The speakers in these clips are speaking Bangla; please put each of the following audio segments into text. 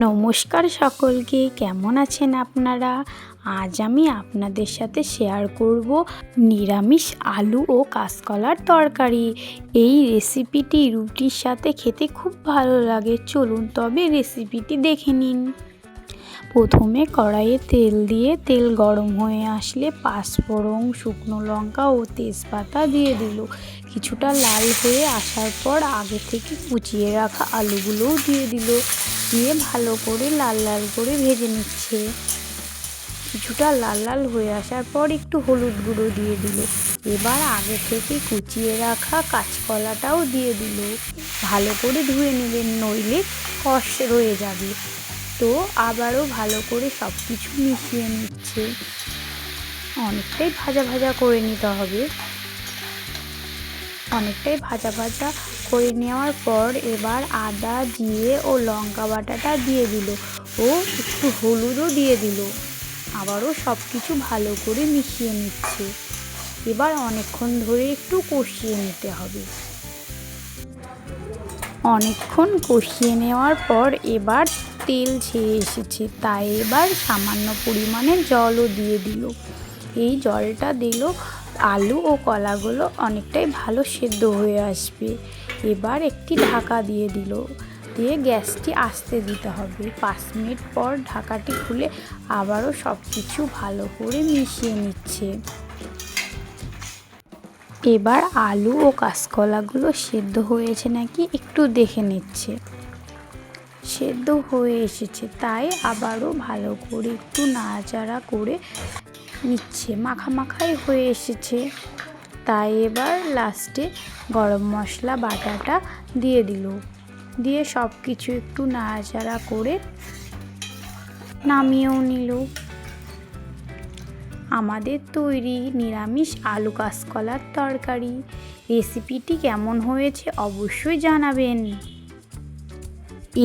নমস্কার সকলকে, কেমন আছেন আপনারা? আজ আমি আপনাদের সাথে শেয়ার করব নিরামিষ আলু ও কাঁচকলার তরকারি। এই রেসিপিটি রুটির সাথে খেতে খুব ভালো লাগে। চলুন তবে রেসিপিটি দেখে নিন। প্রথমে কড়াইয়ে তেল দিয়ে তেল গরম হয়ে আসলে পাঁচফোড়ন, শুকনো লঙ্কা ও তেজপাতা দিয়ে দিল। কিছুটা লাল হয়ে আসার পর আগে থেকে কুচিয়ে রাখা আলুগুলোও দিয়ে দিল। দিয়ে ভালো করে লাল লাল করে ভেজে নিচ্ছে। কিছুটা লাল লাল হয়ে আসার পর একটু হলুদ গুঁড়ো দিয়ে দিল। এবার আগে থেকে কুচিয়ে রাখা কাঁচকলাটাও দিয়ে দিল। ভালো করে ধুয়ে নেবেন, নইলে কষ রয়ে যাবে। তো আবারও ভালো করে সব কিছু মিশিয়ে নিচ্ছে। অনেকটাই ভাজা ভাজা করে নিতে হবে। অনেকটাই ভাজা ভাজা করে নেওয়ার পর এবার আদা, জিরে ও লঙ্কা বাটাটা দিয়ে দিল ও একটু হলুদও দিয়ে দিল। আবারও সব কিছু ভালো করে মিশিয়ে নিচ্ছে। এবার অনেকক্ষণ ধরে একটু কষিয়ে নিতে হবে। অনেকক্ষণ কষিয়ে নেওয়ার পর এবার তেল ছেড়ে এসেছে, তাই এবার সামান্য পরিমাণে জলও দিয়ে দিল। এই জলটা দিল আলু ও কলাগুলো অনেকটাই ভালো সেদ্ধ হয়ে আসবে। এবার একটি ঢাকা দিয়ে দিল, দিয়ে গ্যাসটি আস্তে দিতে হবে। 5 মিনিট পর ঢাকাটি খুলে আবারও সব কিছু ভালো করে মিশিয়ে নিচ্ছে। এবার আলু ও কাঁচকলাগুলো সেদ্ধ হয়েছে নাকি একটু দেখে নিচ্ছে। সেদ্ধ হয়ে এসেছে, তাই আবারও ভালো করে একটু নাড়াচাড়া করে নিচ্ছে। মাখামাখাই হয়ে এসেছে, তাই এবার লাস্টে গরম মশলা বাটাটা দিয়ে দিল। দিয়ে সব কিছু একটু নাড়াচাড়া করে নামিয়েও নিল। আমাদের তৈরি নিরামিষ আলু কাঁচকলার তরকারি। রেসিপিটি কেমন হয়েছে অবশ্যই জানাবেন।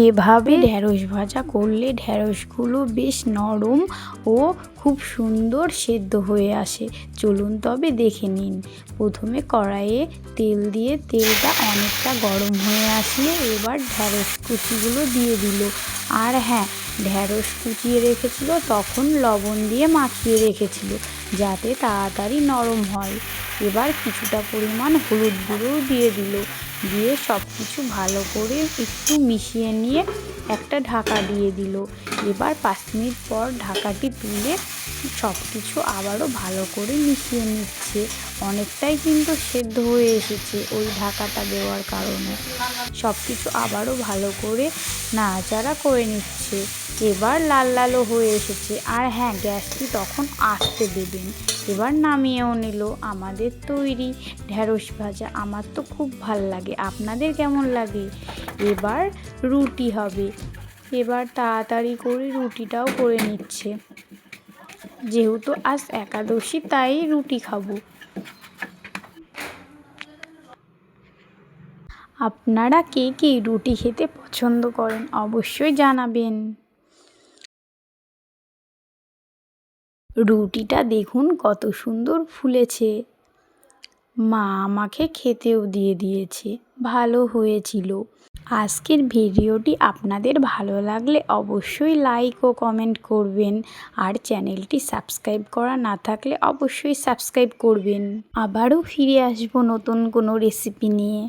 এভাবে ঢ্যাঁড়স ভাজা করলে ঢ্যাঁড়সগুলো বেশ নরম ও খুব সুন্দর সেদ্ধ হয়ে আসে। চলুন তবে দেখে নিন। প্রথমে কড়াইয়ে তেল দিয়ে তেলটা অনেকটা গরম হয়ে আসলে এবার ঢ্যাঁড়স কুচিগুলো দিয়ে দিল। আর হ্যাঁ, ঢ্যাঁড়স কুচিয়ে রেখেছিল তখন লবণ দিয়ে মাখিয়ে রেখেছিল, যাতে তাড়াতাড়ি নরম হয়। এবার কিছুটা পরিমাণ হলুদ গুঁড়োও দিয়ে দিল। দিয়ে সব কিছু ভালো করে একটু মিশিয়ে নিয়ে একটা ঢাকা দিয়ে দিল। এবার 5 মিনিট পর ঢাকাটি তুলে সব কিছু আবারও ভালো করে মিশিয়ে নিচ্ছে। অনেকটাই কিন্তু সেদ্ধ হয়ে এসেছে ওই ঢাকাটা দেওয়ার কারণে। সব কিছু আবারও ভালো করে নাড়াচাড়া করে নিচ্ছে। এবার লাল লালও হয়ে এসেছে। আর হ্যাঁ, গ্যাসটি তখন আস্তে দেবেন। এবার নামিয়েও নিল আমাদের তৈরি ঢ্যাঁড়স ভাজা। আমার তো খুব ভাল লাগে, আপনাদের কেমন লাগে? এবার রুটি হবে। এবার তাড়াতাড়ি করে রুটিটাও করে নিচ্ছে। যেহেতু আজ একাদশী, তাই রুটি খাবো। আপনারা কে কে রুটি খেতে পছন্দ করেন অবশ্যই জানাবেন। রুটিটা দেখুন কত সুন্দর ফুলেছে। মা আমাকে খেতেও দিয়ে দিয়েছে, ভালো হয়েছিল। আজকের ভিডিওটি আপনাদের ভালো লাগলে অবশ্যই লাইক ও কমেন্ট করবেন। আর চ্যানেলটি সাবস্ক্রাইব করা না থাকলে অবশ্যই সাবস্ক্রাইব করবেন। আবারও ফিরে আসবো নতুন কোনো রেসিপি নিয়ে।